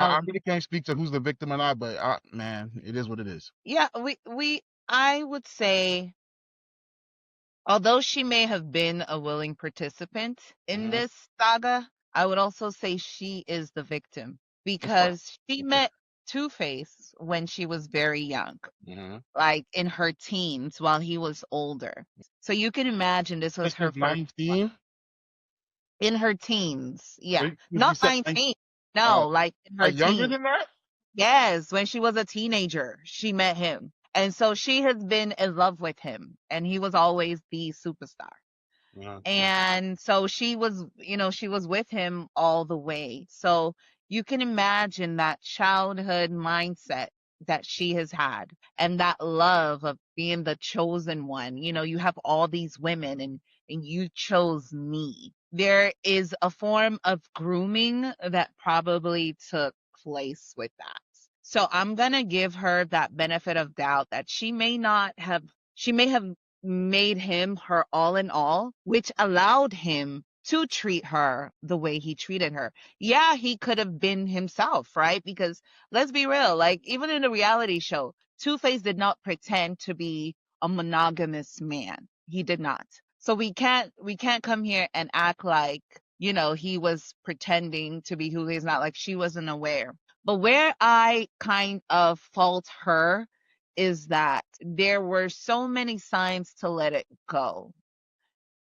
I Um, really can't speak to who's the victim or not, but man, it is what it is. yeah, I would say, although she may have been a willing participant in Hmm. this saga, I would also say she is the victim That's fine. because she Okay. met Two-Face when she was very young, Hmm. like in her teens while he was older. So you can imagine this was This her is first 19. in her teens. So Yeah. you Not said 19. No, like in her like younger teens. than that? Yes, when she was a teenager, she met him. And so she has been in love with him, and he was always the superstar. Uh-huh. And so she was, she was with him all the way. So you can imagine that childhood mindset that she has had and that love of being the chosen one. You have all these women and you chose me. There is a form of grooming that probably took place with that. So I'm going to give her that benefit of doubt that she may have made him her all in all, which allowed him to treat her the way he treated her. Yeah, he could have been himself, right? Because let's be real, like even in a reality show, Two-Face did not pretend to be a monogamous man. He did not. So we can't come here and act like, he was pretending to be who he's not, like she wasn't aware. But where I kind of fault her is that there were so many signs to let it go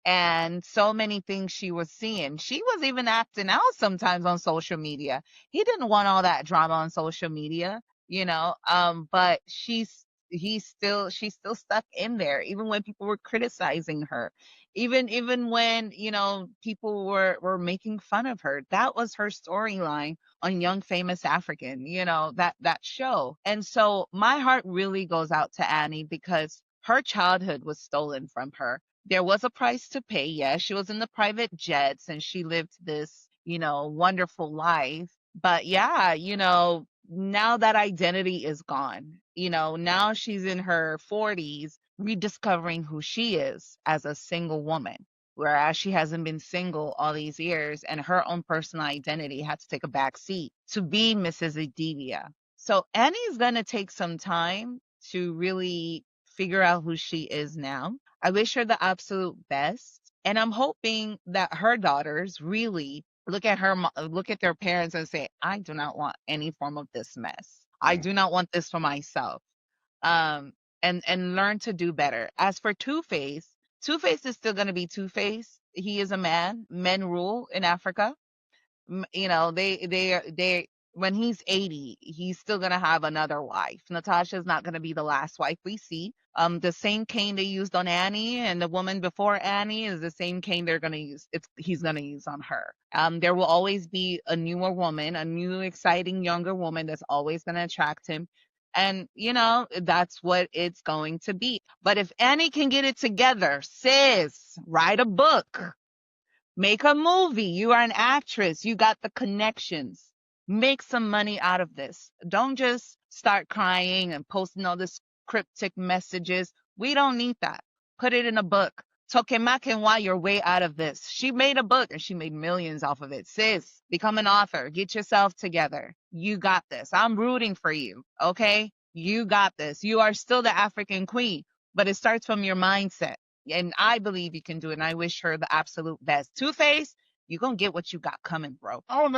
and so many things she was seeing. She was even acting out sometimes on social media. He didn't want all that drama on social media, but she's still stuck in there, even when people were criticizing her. Even when, people were making fun of her. That was her storyline on Young Famous African, that show. And so my heart really goes out to Annie because her childhood was stolen from her. There was a price to pay. Yes, she was in the private jets and she lived this, wonderful life. But yeah, now that identity is gone. Now she's in her 40s rediscovering who she is as a single woman. Whereas she hasn't been single all these years and her own personal identity had to take a back seat to be Mrs. Idibia. So Annie's going to take some time to really figure out who she is now. I wish her the absolute best. And I'm hoping that her daughters really look at their parents and say, I do not want any form of this mess. I Yeah. do not want this for myself. Um, and learn to do better. As for Two-Face, Two-Face is still going to be Two-Face. He is a man. Men rule in Africa. They when he's 80, he's still gonna have another wife. Natasha's not gonna be the last wife we see. The same cane they used on Annie and the woman before Annie is the same cane they're gonna use. He's gonna use on her. There will always be a newer woman, a new, exciting, younger woman that's always gonna attract him. And that's what it's going to be. But if Annie can get it together, sis, write a book. Make a movie. You are an actress. You got the connections. Make some money out of this. Don't just start crying and posting all this cryptic messages. We don't need that. Put it in a book. Tokemakenwa your way out of this. She made a book and she made millions off of it. Sis, become an author. Get yourself together. You got this. I'm rooting for you. Okay? You got this. You are still the African queen, but it starts from your mindset. And I believe you can do it. And I wish her the absolute best. Two-Face, you're going to get what you got coming, bro. I don't